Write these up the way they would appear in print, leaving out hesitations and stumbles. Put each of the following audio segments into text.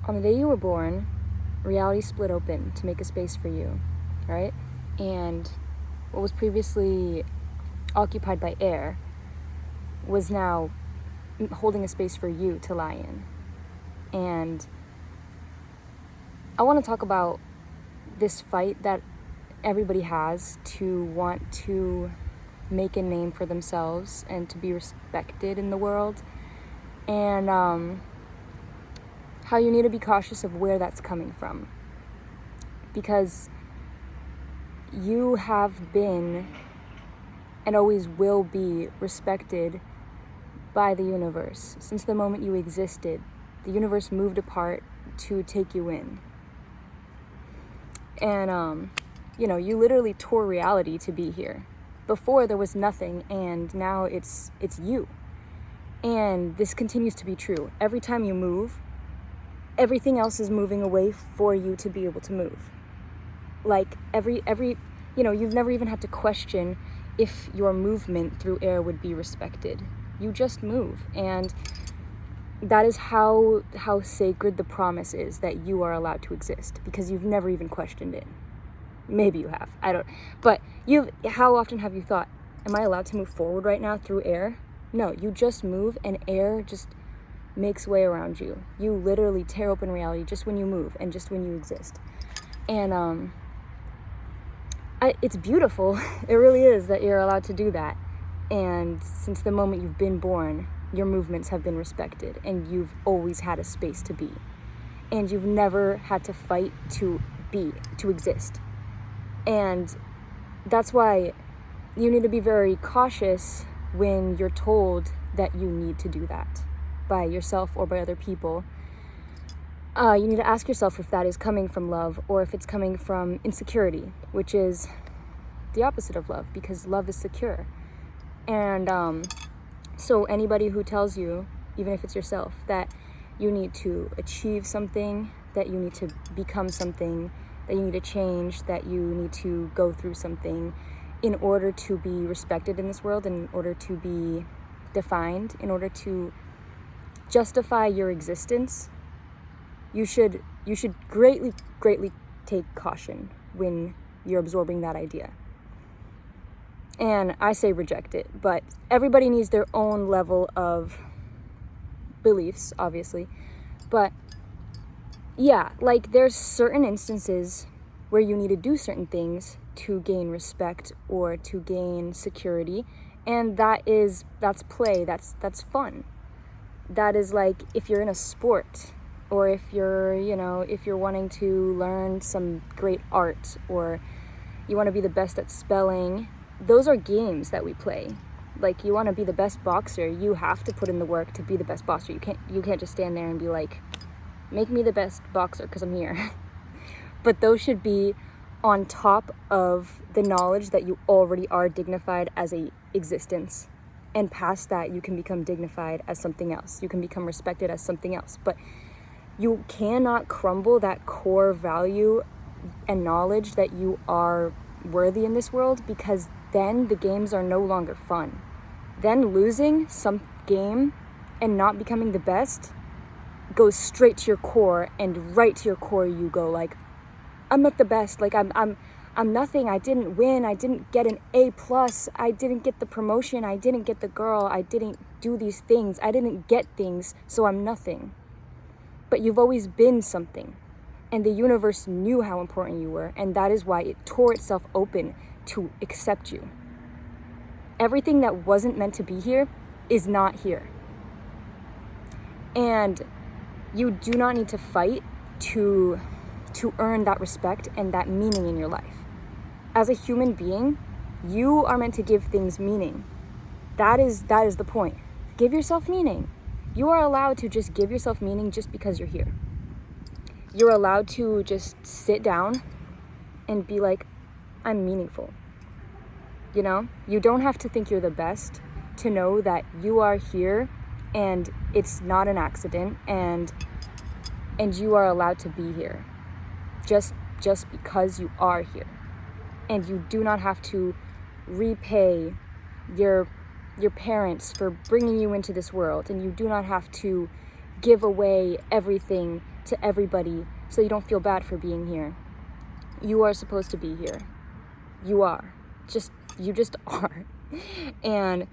On the day you were born, reality split open to make a space for you, right? And what was previously occupied by air was now holding a space for you to lie in. And I want to talk about this fight that everybody has to want to make a name for themselves and to be respected in the world, and how you need to be cautious of where that's coming from, because you have been and always will be respected by the universe. Since the moment you existed, the universe moved apart to take you in. And you literally tore reality to be here. Before there was nothing, and now it's you. And this continues to be true. Every time you move, everything else is moving away for you to be able to move. Like every you've never even had to question if your movement through air would be respected. You just move, and that is how sacred the promise is that you are allowed to exist, because you've never even questioned it. Maybe you have, I don't, but how often have you thought, am I allowed to move forward right now through air? No, you just move, and air just makes way around you. You literally tear open reality just when you move and just when you exist. And it's beautiful. It really is that you're allowed to do that. And since the moment you've been born, your movements have been respected, and you've always had a space to be. And you've never had to fight to exist. And that's why you need to be very cautious when you're told that you need to do that by yourself or by other people. You need to ask yourself if that is coming from love or if it's coming from insecurity, which is the opposite of love, because love is secure. And so anybody who tells you, even if it's yourself, that you need to achieve something, that you need to become something, that you need to change, that you need to go through something in order to be respected in this world, in order to be defined, in order to justify your existence, you should greatly take caution when you're absorbing that idea. And I say reject it, but everybody needs their own level of beliefs, obviously. But yeah, like there's certain instances where you need to do certain things to gain respect or to gain security, and that's play, that's fun. That is like if you're in a sport, or if you're wanting to learn some great art, or you want to be the best at spelling. Those are games that we play. Like, you want to be the best boxer, you have to put in the work to be the best boxer. You can't just stand there and be like, make me the best boxer because I'm here. But those should be on top of the knowledge that you already are dignified as a existence. And past that, you can become dignified as something else. You can become respected as something else. But you cannot crumble that core value and knowledge that you are worthy in this world, because then the games are no longer fun. Then losing some game and not becoming the best goes straight to your core, and right to your core you go like, I'm not the best, like I'm nothing, I didn't win, I didn't get an A+, I didn't get the promotion, I didn't get the girl, I didn't do these things, I didn't get things, so I'm nothing. But you've always been something, and the universe knew how important you were, and that is why it tore itself open to accept you. Everything that wasn't meant to be here is not here. And you do not need to fight to earn that respect and that meaning in your life. As a human being, you are meant to give things meaning. That is the point. Give yourself meaning. You are allowed to just give yourself meaning just because you're here. You're allowed to just sit down and be like, I'm meaningful. You don't have to think you're the best to know that you are here, and it's not an accident, and you are allowed to be here just because you are here. And you do not have to repay your parents for bringing you into this world, and you do not have to give away everything to everybody so you don't feel bad for being here. You are supposed to be here. You are. You just are. And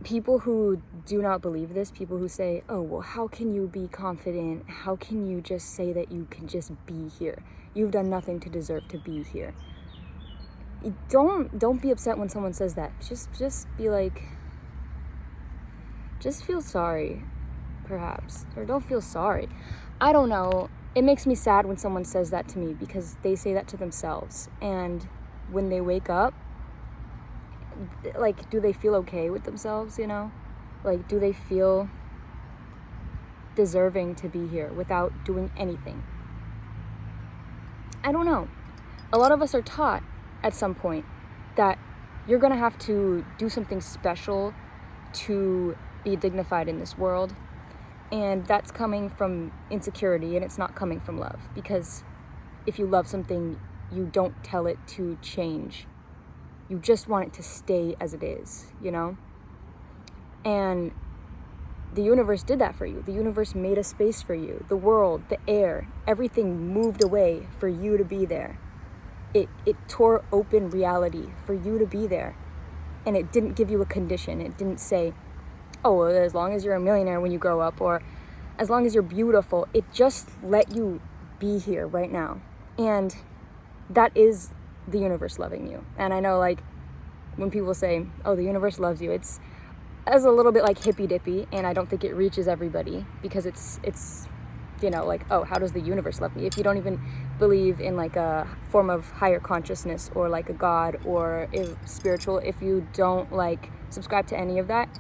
people who do not believe this, people who say, oh, well, how can you be confident? How can you just say that you can just be here? You've done nothing to deserve to be here. Don't be upset when someone says that. Just be like, just feel sorry, perhaps. Or don't feel sorry. I don't know. It makes me sad when someone says that to me because they say that to themselves. And when they wake up, like, do they feel okay with themselves, you know? Like, do they feel deserving to be here without doing anything? I don't know. A lot of us are taught at some point that you're gonna have to do something special to be dignified in this world. And that's coming from insecurity, and it's not coming from love. Because if you love something, you don't tell it to change. You just want it to stay as it is, you know? And the universe did that for you. The universe made a space for you. The world, the air, everything moved away for you to be there. It tore open reality for you to be there. And it didn't give you a condition. It didn't say, oh, well, as long as you're a millionaire when you grow up, or as long as you're beautiful. It just let you be here right now. And that is the universe loving you. And I know, like, when people say, oh, the universe loves you, it's as a little bit like hippy dippy, and I don't think it reaches everybody, because it's you know, like, oh, how does the universe love me? If you don't even believe in like a form of higher consciousness or like a God or spiritual, if you don't like subscribe to any of that,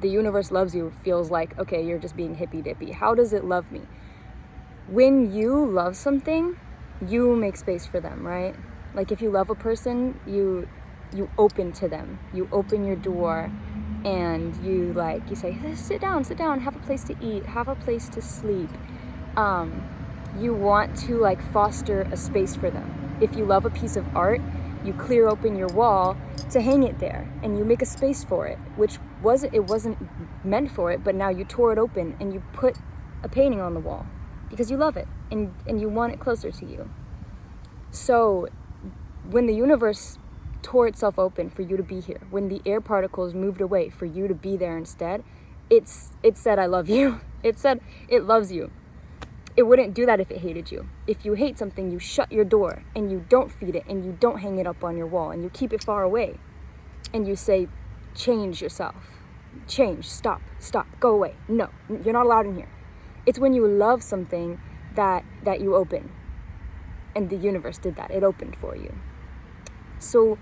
the universe loves you feels like, okay, you're just being hippy dippy. How does it love me? When you love something, you make space for them, right? Like, if you love a person, you open to them. You open your door, and you say, sit down, have a place to eat, have a place to sleep. You want to like foster a space for them. If you love a piece of art, you clear open your wall to hang it there, and you make a space for it, which wasn't meant for it, but now you tore it open and you put a painting on the wall because you love it and you want it closer to you. So when the universe tore itself open for you to be here, when the air particles moved away for you to be there instead, it said, I love you. It said it loves you. It wouldn't do that if it hated you. If you hate something, you shut your door and you don't feed it and you don't hang it up on your wall and you keep it far away. And you say, change yourself. Change, stop, go away. No, you're not allowed in here. It's when you love something that you open. And the universe did that. It opened for you. So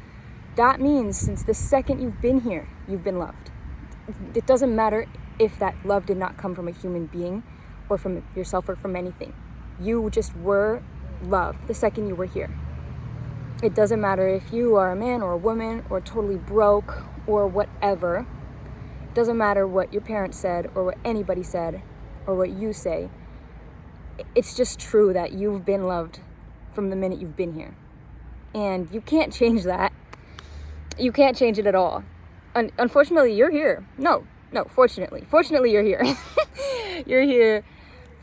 that means since the second you've been here, you've been loved. It doesn't matter if that love did not come from a human being or from yourself or from anything. You just were loved the second you were here. It doesn't matter if you are a man or a woman or totally broke or whatever. It doesn't matter what your parents said or what anybody said or what you say. It's just true that you've been loved from the minute you've been here. And you can't change that. You can't change it at all. Unfortunately, you're here. No, fortunately. Fortunately, you're here. You're here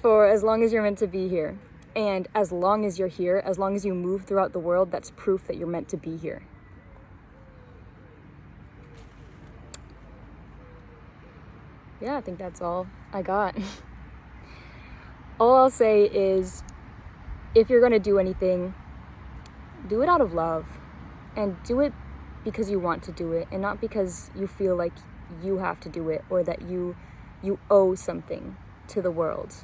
for as long as you're meant to be here. And as long as you're here, as long as you move throughout the world, that's proof that you're meant to be here. Yeah, I think that's all I got. All I'll say is, if you're going to do anything, do it out of love. And do it because you want to do it, and not because you feel like you have to do it or that you owe something to the world.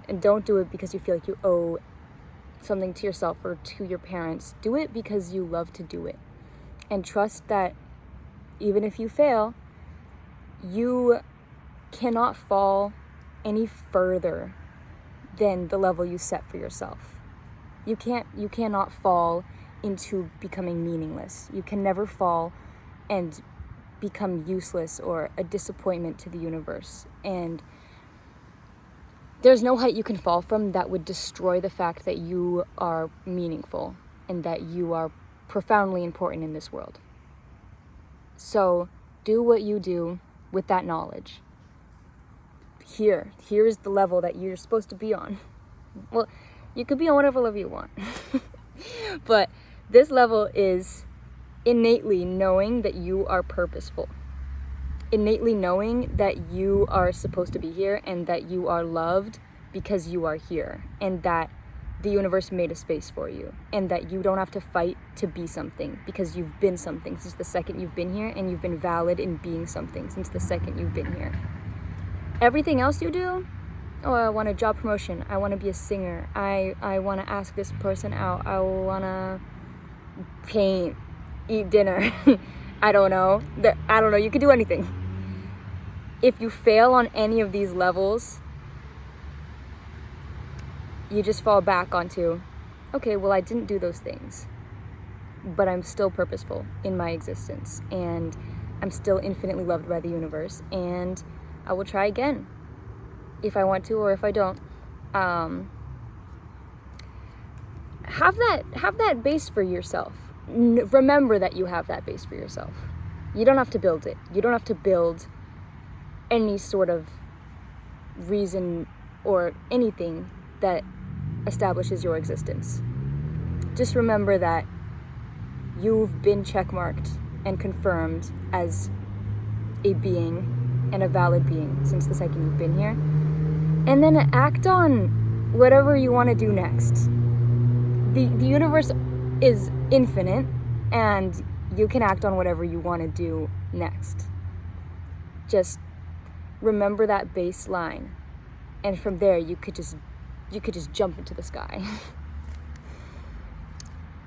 And don't do it because you feel like you owe something to yourself or to your parents. Do it because you love to do it. And trust that even if you fail, you cannot fall any further than the level you set for yourself. You cannot fall into becoming meaningless. You can never fall and become useless or a disappointment to the universe. And there's no height you can fall from that would destroy the fact that you are meaningful and that you are profoundly important in this world. So do what you do with that knowledge. here's the level that you're supposed to be on. Well, you could be on whatever level you want. But this level is innately knowing that you are purposeful. Innately knowing that you are supposed to be here and that you are loved because you are here, and that the universe made a space for you, and that you don't have to fight to be something because you've been something since the second you've been here, and you've been valid in being something since the second you've been here. Everything else you do, oh, I want a job promotion, I want to be a singer, I want to ask this person out, I want to paint, eat dinner, I don't know, you could do anything. If you fail on any of these levels, you just fall back onto, okay, well, I didn't do those things, but I'm still purposeful in my existence, and I'm still infinitely loved by the universe, and I will try again if I want to, or if I don't. Have that base for yourself. Remember that you have that base for yourself. You don't have to build it. You don't have to build any sort of reason or anything that establishes your existence. Just remember that you've been checkmarked and confirmed as a being and a valid being since the second you've been here. And then act on whatever you want to do next. The universe is infinite, and you can act on whatever you want to do next. Just remember that baseline, and from there you could just jump into the sky.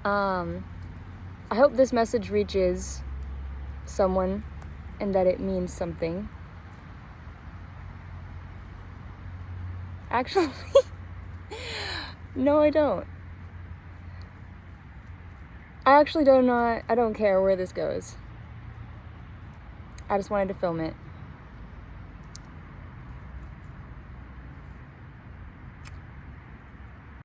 I hope this message reaches someone and that it means something. Actually, no, I don't. I don't care where this goes. I just wanted to film it.